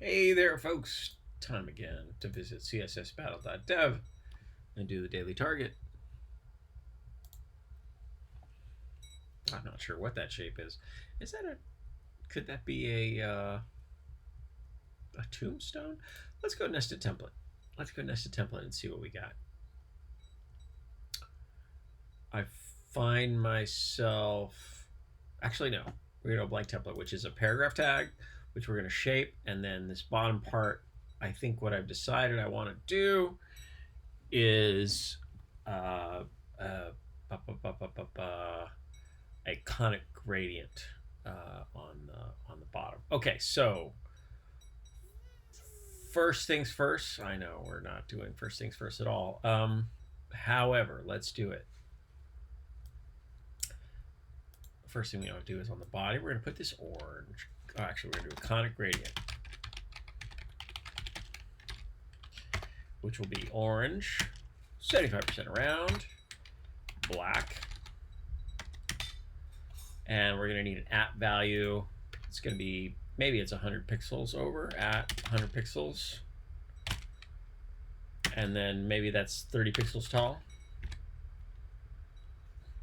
Hey there, folks. Time again to visit CSSBattle.dev and do the daily target. I'm not sure what that shape is. Is that a? Could that be a tombstone? Let's go nested template. Let's go nested template and see what we got. I find myself. Actually, no. We're gonna go blank template, which is a paragraph tag, which we're gonna shape, and then this bottom part. I think what I've decided I want to do is uh, uh, a conic gradient on the bottom. Okay, so first things first. I know we're not doing first things first at all. However, let's do it. First thing we want to do is on the body. We're going to put this orange. Oh, actually, we're going to do a conic gradient, which will be orange, 75% around, black, and we're going to need an at value. It's going to be, maybe it's 100 pixels over, at 100 pixels, and then maybe that's 30 pixels tall.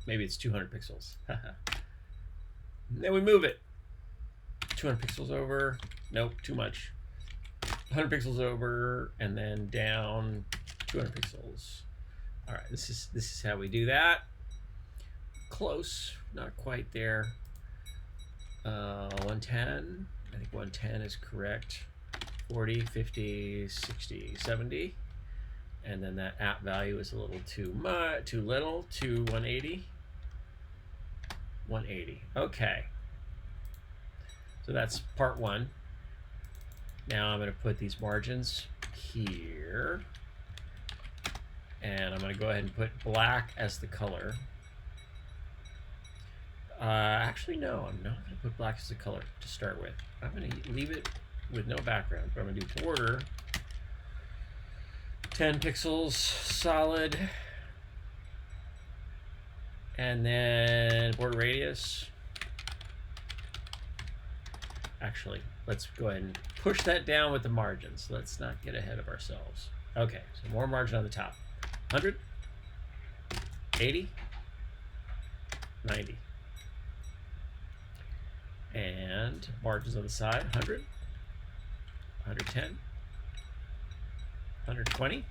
Maybe it's 200 pixels. Then we move it 200 pixels over. Nope, too much. 100 pixels over, and then down 200 pixels. All right, this is how we do that. Close, not quite there. 110. I think 110 is correct. 40, 50, 60, 70. And then that at value is a little too little, to 180. 180. Okay. So that's part one. Now I'm going to put these margins here. And I'm going to go ahead and put black as the color. Actually, no, I'm not going to put black as the color to start with. I'm going to leave it with no background, but I'm going to do border 10 pixels solid, and then border radius. Actually, let's go ahead and push that down with the margins. Let's not get ahead of ourselves. Okay, so more margin on the top. 100, 80, 90. And margins on the side, 100, 110, 120.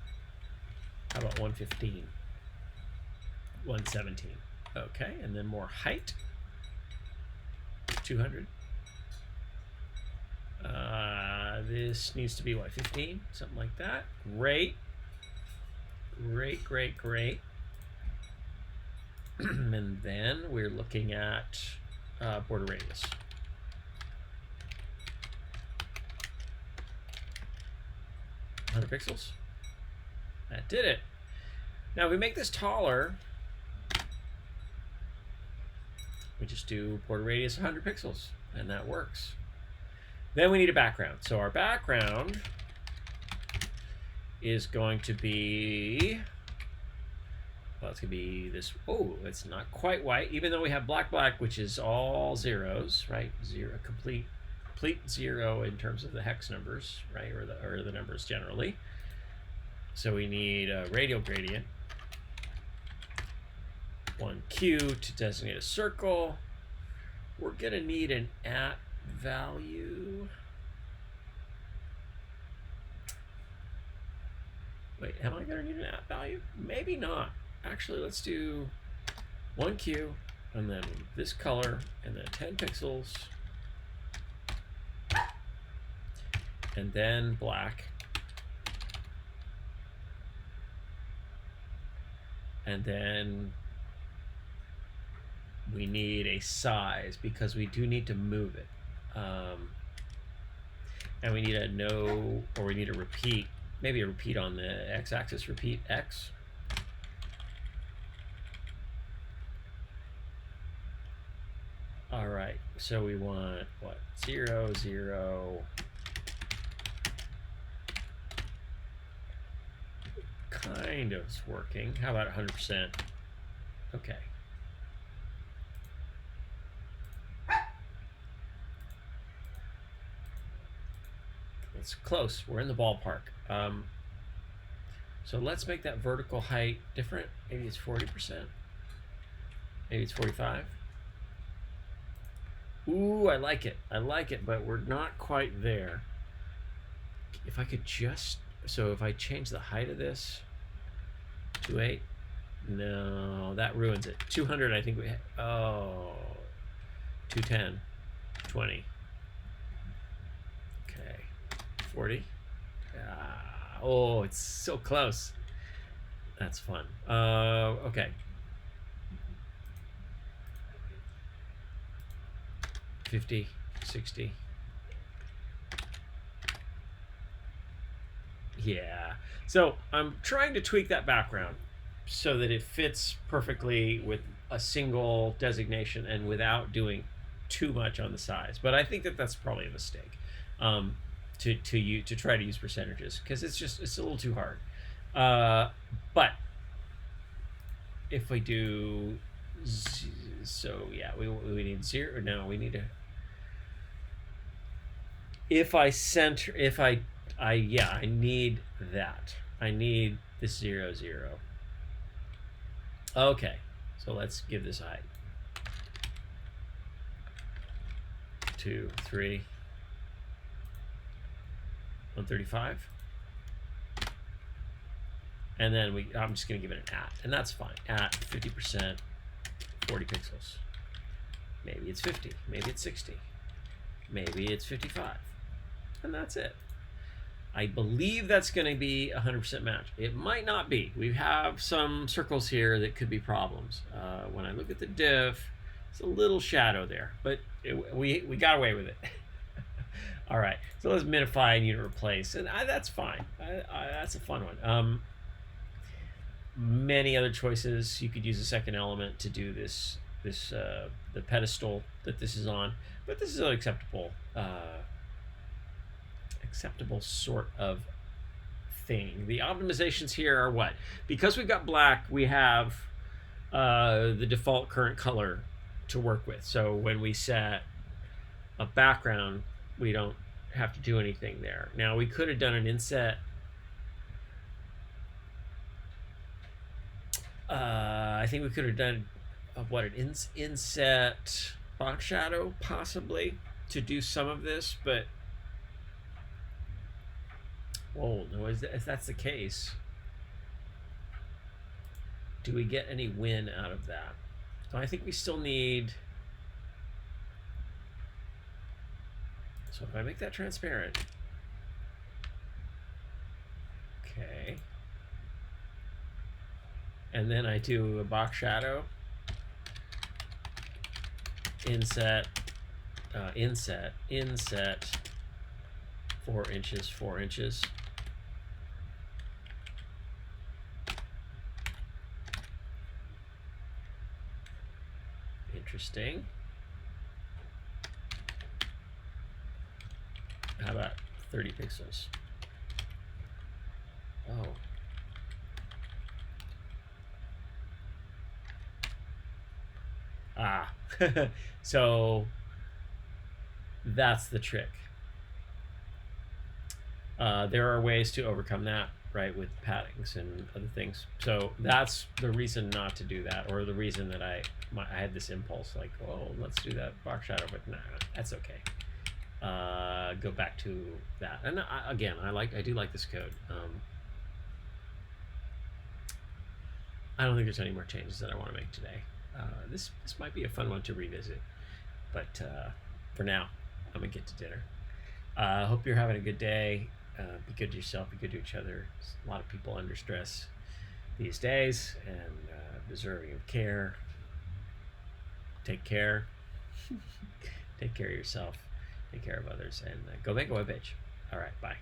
How about 115? 117. Okay, and then more height, 200. This needs to be what, 15? Something like that. Great. Great, great, great. And then we're looking at border radius. Pixels. That did it. Now, if we make this taller, we just do border radius 100 pixels, and that works. Then we need a background. So our background is going to be, well, it's going to be this. Oh, it's not quite white, even though we have black, which is all zeros, right? Zero, complete zero in terms of the hex numbers, right, or the numbers generally. So we need a radial gradient, 1Q to designate a circle. We're gonna need an at value. Wait, am I gonna need an at value? Maybe not. Actually, let's do 1Q and then this color and then 10 pixels. And then black. And then we need a size because we do need to move it. And we need a no, or we need a repeat, maybe a repeat on the x-axis, repeat x. All right, so we want what? 0, 0. Kind of working. How about 100%? Okay. it's close. We're in the ballpark. So let's make that vertical height different. Maybe it's 40%. Maybe it's 45. Ooh, I like it. I like it, but we're not quite there. If I could just, so if I change the height of this to 8, no, that ruins it. 200, I think we, oh, 210, 20. Okay, 40. Oh, it's so close. That's fun. Okay. 50, 60. Yeah. So I'm trying to tweak that background so that it fits perfectly with a single designation and without doing too much on the size. But I think that that's probably a mistake. To try to use percentages, because it's a little too hard. But if we do, so yeah, we need 0. No, we need to. If I I need that. I need this 0, 0. Okay, so let's give this a height. 2, 3. 135, and then I'm just going to give it an @ and that's fine. At 50%, 40 pixels. Maybe it's 50, maybe it's 60, maybe it's 55, and that's it. I believe that's going to be 100% match. It might not be. We have some circles here that could be problems. When I look at the diff, it's a little shadow there, but we got away with it. All right, so let's minify and unit replace, and that's fine. That's a fun one. Many other choices. You could use a second element to do this. The pedestal that this is on, but this is an acceptable sort of thing. The optimizations here are what? Because we've got black, we have the default current color to work with. So when we set a background, we don't have to do anything there. Now we could have done an inset. I think we could have done an inset box shadow possibly to do some of this, but whoa, no, if that's the case, do we get any win out of that? So I think we still need. So if I make that transparent, okay, and then I do a box shadow, inset, 4 inches, 4 inches. Interesting. How about 30 pixels? Oh. Ah. So that's the trick. There are ways to overcome that, right, with paddings and other things. So that's the reason not to do that, or the reason that I had this impulse, like, oh, let's do that box shadow, but nah, that's okay. Go back to that, and again, I do like this code. I don't think there's any more changes that I want to make today. This might be a fun one to revisit, but for now, I'm gonna get to dinner. Hope you're having a good day. Be good to yourself. Be good to each other. There's a lot of people under stress these days, and deserving of care. Take care. Take care of yourself. Take care of others, and go make a webpage. All right, bye.